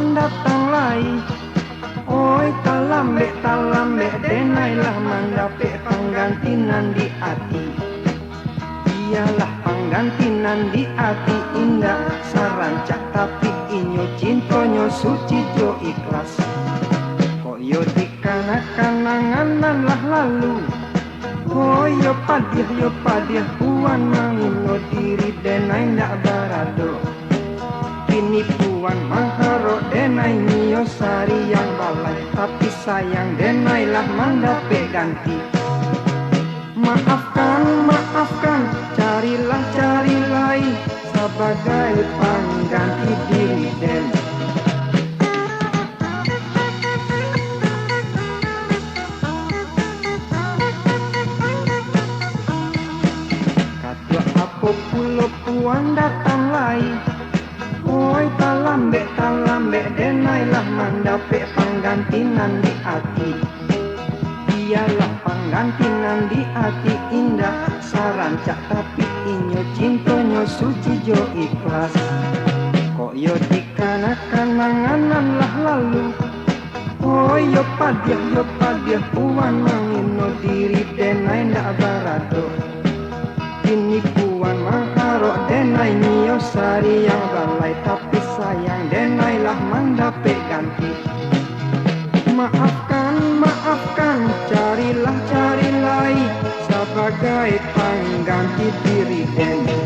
mendatang lai. Oi talambe denailah mendapat penggantinan di hati. Ialah penggantinan di hati indah sarancak tapi inyo cintonyo suci jo ikhlas. Koyo dikanak-kananganan lah lalu. Yo padiah puan mangino diri denai ndak barado. Kini puan mangharo denai nio sari yang balai. Tapi sayang denai lah mendapat ganti. Maafkan, carilah sebagai pengganti diri den. Kata apa pulo puan datang lai. Oi talambe denailah mendapat penggantinan di hati. Ialah penggantinan di hati indah sarancak tapi inyo cintonyo suci jo ikhlas. Koyo dikanak-kananganan lah lalu. Yo padiah puan mangino diri denai ndak barado. Kini puan mangharo denai nio sari yang balai. Tapi sayang denai lah mendapat ganti. Maafkan, carilah sebagai pengganti diri den.